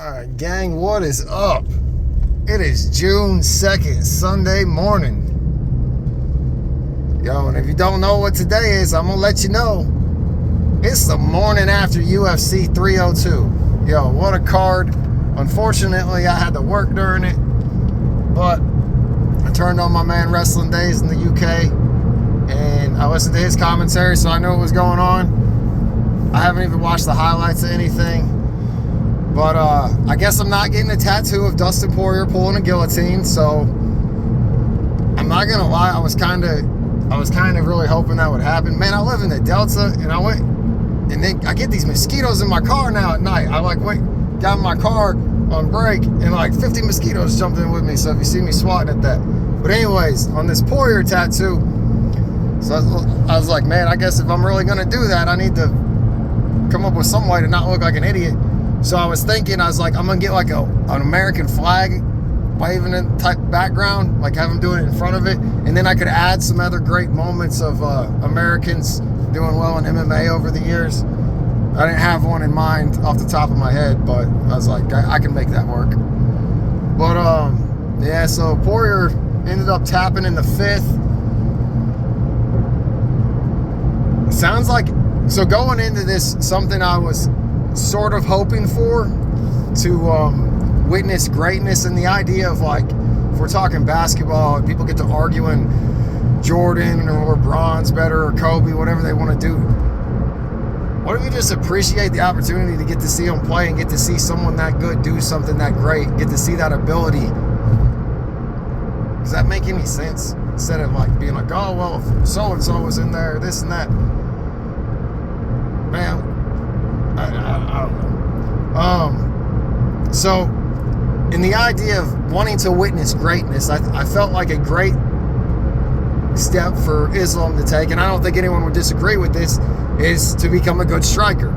Alright, gang, what is up? It is June 2nd, Sunday morning. Yo, and if you don't know what today is, I'm gonna let you know. It's the morning after UFC 302. Yo, what a card. Unfortunately, I had to work during it, but I turned on my man Wrestling Days in the UK, and I listened to his commentary, so I knew what was going on. I haven't even watched the highlights of anything. But I guess I'm not getting a tattoo of Dustin Poirier pulling a guillotine, so I'm not gonna lie, I was kind of really hoping that would happen. Man, I live in the Delta, and I went, and then I get these mosquitoes in my car now at night. I got in my car on break, and like 50 mosquitoes jumped in with me. So if you see me swatting at that, but anyways, on this Poirier tattoo, so I was like, man, I guess if I'm really gonna do that, I need to come up with some way to not look like an idiot. So I was thinking, I'm gonna get like an American flag waving in type background, like have them doing it in front of it, and then I could add some other great moments of Americans doing well in MMA over the years. I didn't have one in mind off the top of my head, but I was like, I can make that work. But yeah, so Poirier ended up tapping in the fifth. Sounds like, so going into this, something I was sort of hoping for, to witness greatness, and the idea of, like, if we're talking basketball, people get to arguing Jordan or LeBron's better or Kobe, whatever they want to do. What if you just appreciate the opportunity to get to see them play and get to see someone that good do something that great, get to see that ability? Does that make any sense? Instead of like being like, oh, well, if so-and-so was in there, this and that. Man, I don't know. So, in the idea of wanting to witness greatness, I felt like a great step for Islam to take, and I don't think anyone would disagree with this, is to become a good striker.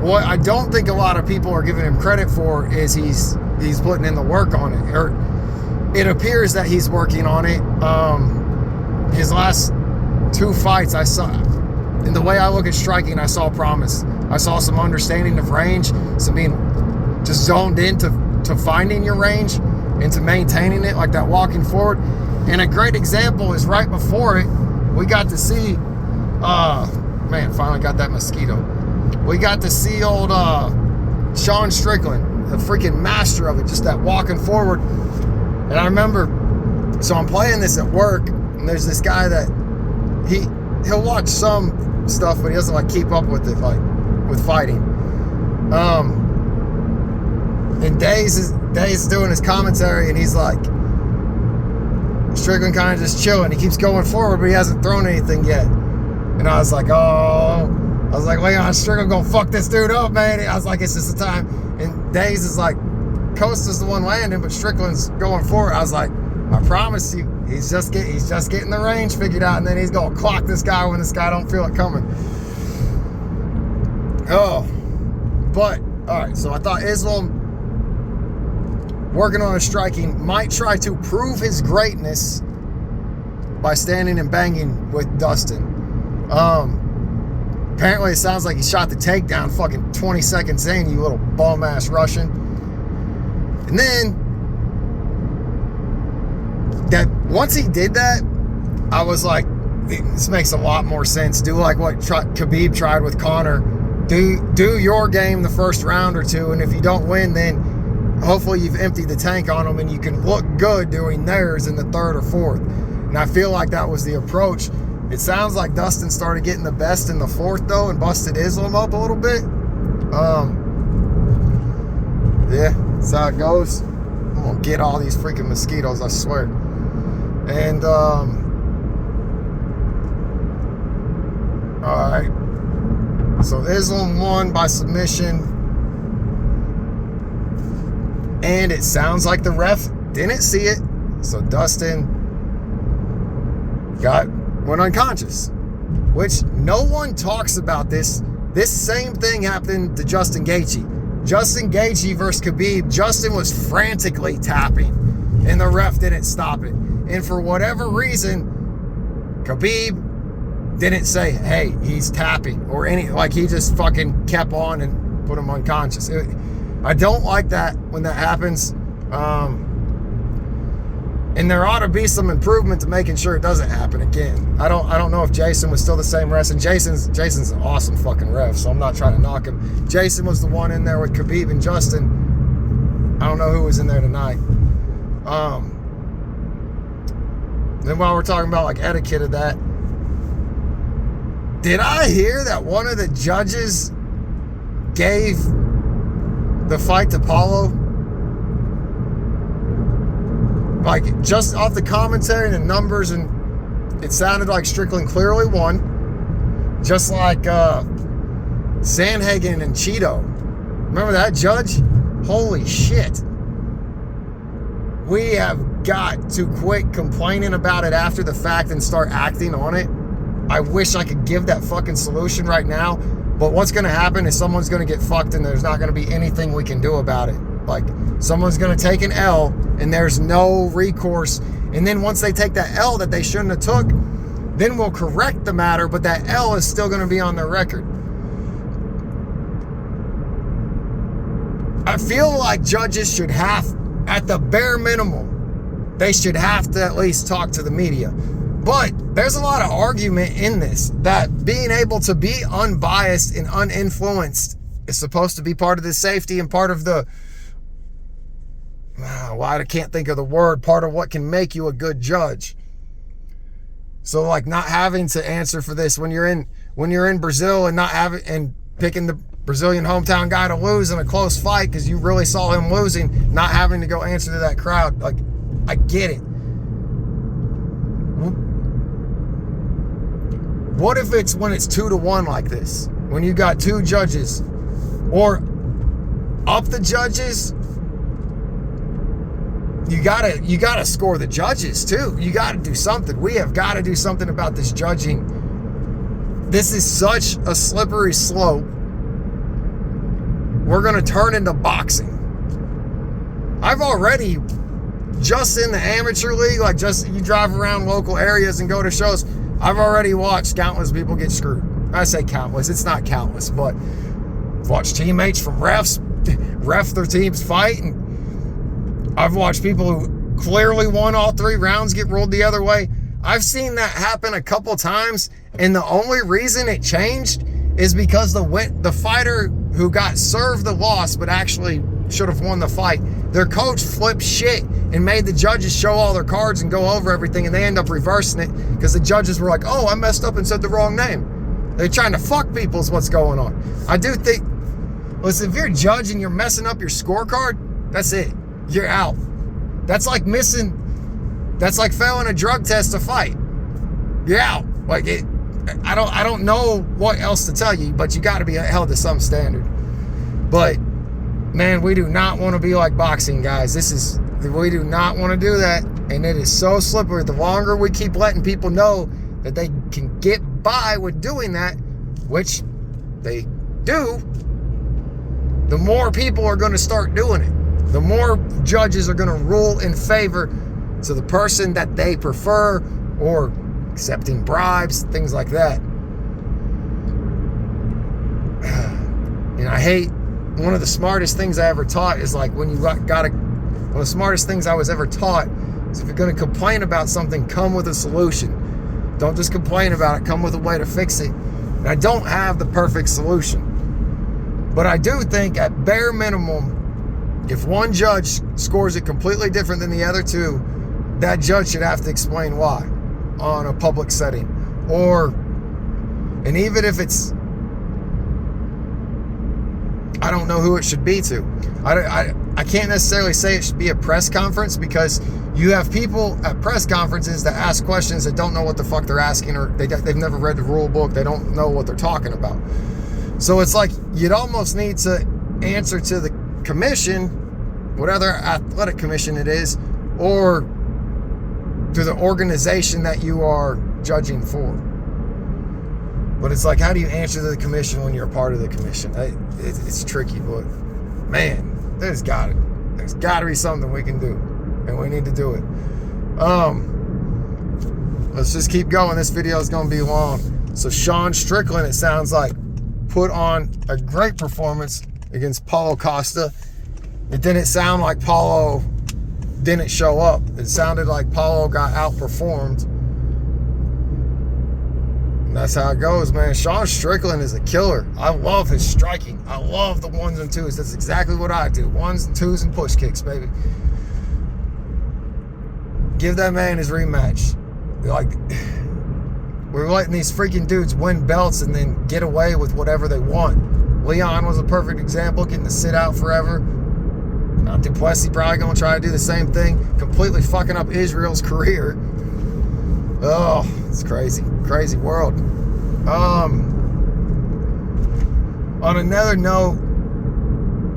What I don't think a lot of people are giving him credit for is he's putting in the work on it, or it appears that he's working on it. His last two fights, I saw, in the way I look at striking, I saw promise. I saw some understanding of range, some being just zoned into finding your range and to maintaining it, like that walking forward. And a great example is right before it, we got to see, man, finally got that mosquito. We got to see old Sean Strickland, the freaking master of it, just that walking forward. And I remember, so I'm playing this at work, and there's this guy that he'll watch some stuff, but he doesn't like keep up with it, like with fighting. And Days is doing his commentary, and he's like, Strickland kind of just chilling. He keeps going forward, but he hasn't thrown anything yet. And I was like, Leon Strickland gonna fuck this dude up, man. I was like, it's just the time. And Days is like, Costa's the one landing, but Strickland's going forward. I was like, I promise you, he's just getting the range figured out, and then he's gonna clock this guy when this guy don't feel it coming. Oh, but all right. So I thought Islam, working on his striking, might try to prove his greatness by standing and banging with Dustin. Apparently it sounds like he shot the takedown fucking 20 seconds in, you little bum-ass Russian. And then, that once he did that, I was like, this makes a lot more sense. Do like what Khabib tried with Conor. Do your game the first round or two, and if you don't win, then hopefully you've emptied the tank on them and you can look good doing theirs in the third or fourth. And I feel like that was the approach. It sounds like Dustin started getting the best in the fourth, though, and busted Islam up a little bit. Yeah, that's how it goes. I'm gonna get all these freaking mosquitoes, I swear. And, all right. So Islam won by submission. And it sounds like the ref didn't see it. So Dustin went unconscious, which no one talks about this. This same thing happened to Justin Gaethje. Justin Gaethje versus Khabib. Justin was frantically tapping, and the ref didn't stop it. And for whatever reason, Khabib didn't say, hey, he's tapping, or any, like, he just fucking kept on and put him unconscious. I don't like that when that happens. And there ought to be some improvement to making sure it doesn't happen again. I don't know if Jason was still the same ref, and Jason's an awesome fucking ref, so I'm not trying to knock him. Jason was the one in there with Khabib and Justin. I don't know who was in there tonight. Then while we're talking about like etiquette of that, did I hear that one of the judges gave the fight to Paulo? Like, just off the commentary and the numbers, and it sounded like Strickland clearly won. Just like Sandhagen and Cheeto. Remember that, Judge? Holy shit. We have got to quit complaining about it after the fact and start acting on it. I wish I could give that fucking solution right now, but what's going to happen is someone's going to get fucked and there's not going to be anything we can do about it. Like, someone's going to take an L and there's no recourse. And then once they take that L that they shouldn't have took, then we'll correct the matter, but that L is still going to be on their record. I feel like judges should have, at the bare minimum, they should have to at least talk to the media. But there's a lot of argument in this that being able to be unbiased and uninfluenced is supposed to be part of the safety and part of the, I can't think of the word, part of what can make you a good judge. So like not having to answer for this when you're in Brazil and not having, and picking the Brazilian hometown guy to lose in a close fight because you really saw him losing, not having to go answer to that crowd. Like, I get it. What if it's when it's 2-1 like this? When you got two judges, or up the judges, you gotta score the judges too. You gotta do something. We have got to do something about this judging. This is such a slippery slope. We're gonna turn into boxing. I've already, just in the amateur league, like just you drive around local areas and go to shows, I've already watched countless people get screwed. I say countless, it's not countless, but I've watched teammates from refs ref their team's fight, and I've watched people who clearly won all 3 rounds get ruled the other way. I've seen that happen a couple times, and the only reason it changed is because the fighter who got served the loss but actually should have won the fight, their coach flipped shit and made the judges show all their cards and go over everything, and they end up reversing it because the judges were like, oh, I messed up and said the wrong name. They're trying to fuck people is what's going on. I do think, listen, if you're a judge and you're messing up your scorecard, that's it. You're out. That's like failing a drug test to fight. You're out. Like, it, I don't know what else to tell you, but you got to be held to some standard. But man, we do not want to be like boxing, guys. We do not want to do that, and it is so slippery. The longer we keep letting people know that they can get by with doing that, which they do, the more people are going to start doing it. The more judges are going to rule in favor to the person that they prefer, or accepting bribes, things like that. And I hate, one of the smartest things I ever taught is like, one of the smartest things I was ever taught is, if you're going to complain about something, come with a solution. Don't just complain about it, come with a way to fix it. And I don't have the perfect solution, but I do think at bare minimum, if one judge scores it completely different than the other two, that judge should have to explain why on a public setting. And even if it's, I don't know who it should be to. I can't necessarily say it should be a press conference, because you have people at press conferences that ask questions that don't know what the fuck they're asking, or they've never read the rule book. They don't know what they're talking about. So it's like, you'd almost need to answer to the commission, whatever athletic commission it is, or to the organization that you are judging for. But it's like, how do you answer to the commission when you're a part of the commission? It's tricky, but man, there's got to be something we can do, and we need to do it. Let's just keep going. This video is going to be long. So Sean Strickland, it sounds like, put on a great performance against Paulo Costa. It didn't sound like Paulo didn't show up. It sounded like Paulo got outperformed. And that's how it goes, man. Sean Strickland is a killer. I love his striking. I love the 1s and 2s. That's exactly what I do. 1s and 2s and push kicks, baby. Give that man his rematch. Like, we're letting these freaking dudes win belts and then get away with whatever they want. Leon was a perfect example, getting to sit out forever. Now, Duplessis probably going to try to do the same thing, completely fucking up Israel's career. Oh, it's crazy. Crazy world. On another note,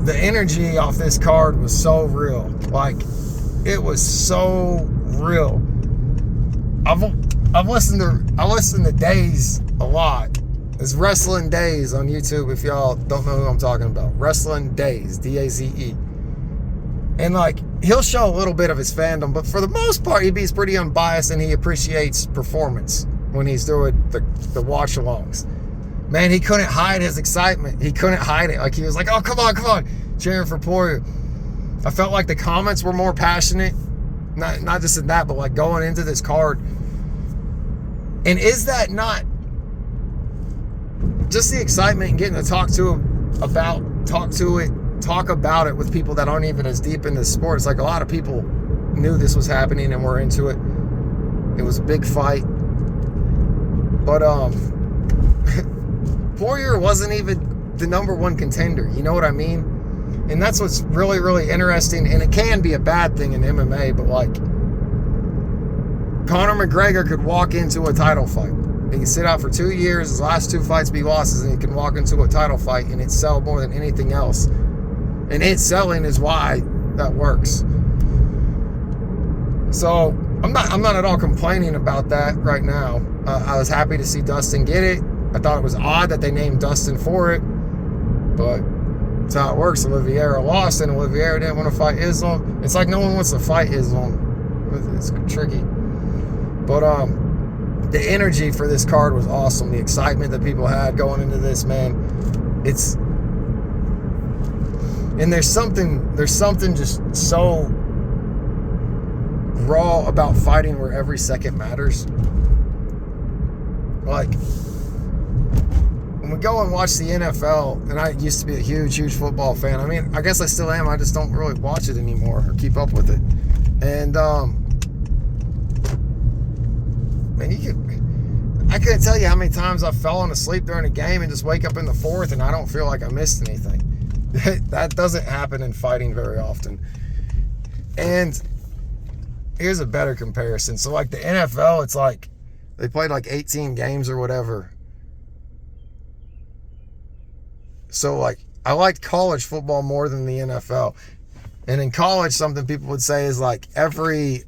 the energy off this card was so real. Like, it was so real. I listen to Daze a lot. It's Wrestling Daze on YouTube, if y'all don't know who I'm talking about. Wrestling Daze, D-A-Z-E. And like, he'll show a little bit of his fandom, but for the most part, he's pretty unbiased and he appreciates performance when he's doing the watch-alongs. Man, he couldn't hide his excitement. He couldn't hide it. Like, he was like, oh, come on, cheering for Poirier. I felt like the comments were more passionate. Not just in that, but like going into this card. And is that not just the excitement and getting to talk about it with people that aren't even as deep into sports? Like, a lot of people knew this was happening and were into it. It was a big fight. But Poirier wasn't even the number one contender. You know what I mean? And that's what's really, really interesting. And it can be a bad thing in MMA, but like, Conor McGregor could walk into a title fight. He can sit out for 2 years, his last 2 fights be losses, and he can walk into a title fight and it sell more than anything else. And it selling is why that works. So I'm not at all complaining about that right now. I was happy to see Dustin get it. I thought it was odd that they named Dustin for it, but that's how it works. Oliveira lost, and Oliveira didn't want to fight Islam. It's like no one wants to fight Islam. It's tricky. But the energy for this card was awesome. The excitement that people had going into this, man. And there's something just so raw about fighting where every second matters. Like, when we go and watch the NFL, and I used to be a huge football fan. I mean, I guess I still am. I just don't really watch it anymore or keep up with it. And man, I couldn't tell you how many times I've fallen asleep during a game and just wake up in the fourth and I don't feel like I missed anything. That doesn't happen in fighting very often. And here's a better comparison. So like the NFL, it's like they played like 18 games or whatever. So like, I liked college football more than the NFL. And in college, something people would say is like every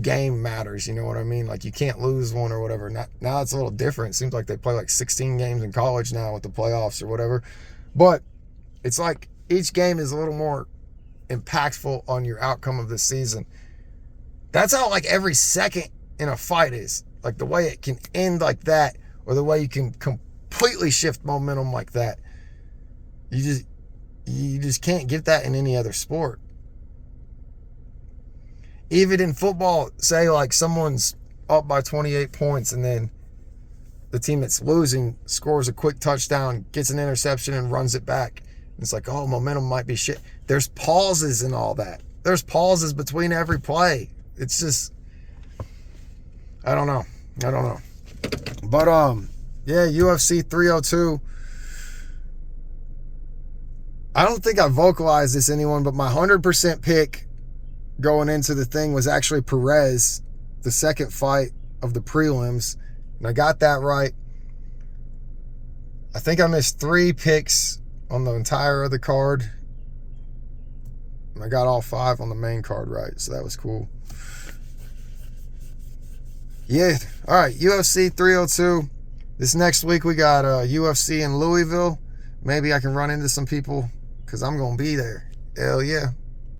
game matters, you know what I mean? Like, you can't lose one or whatever. Now it's a little different. It seems like they play like 16 games in college now with the playoffs or whatever. But it's like each game is a little more impactful on your outcome of the season. That's how like every second in a fight is. Like the way it can end like that, or the way you can completely shift momentum like that. You just can't get that in any other sport. Even in football, say like someone's up by 28 points and then the team that's losing scores a quick touchdown, gets an interception and runs it back. It's like, oh, momentum might be shit. There's pauses in all that. There's pauses between every play. It's just, I don't know. But yeah, UFC 302. I don't think I vocalized this to anyone, but my 100% pick going into the thing was actually Perez, the second fight of the prelims. And I got that right. I think I missed 3 picks on the entire other card. And I got all 5 on the main card right. So that was cool. Yeah. All right. UFC 302. This next week we got UFC in Louisville. Maybe I can run into some people because I'm going to be there. Hell yeah.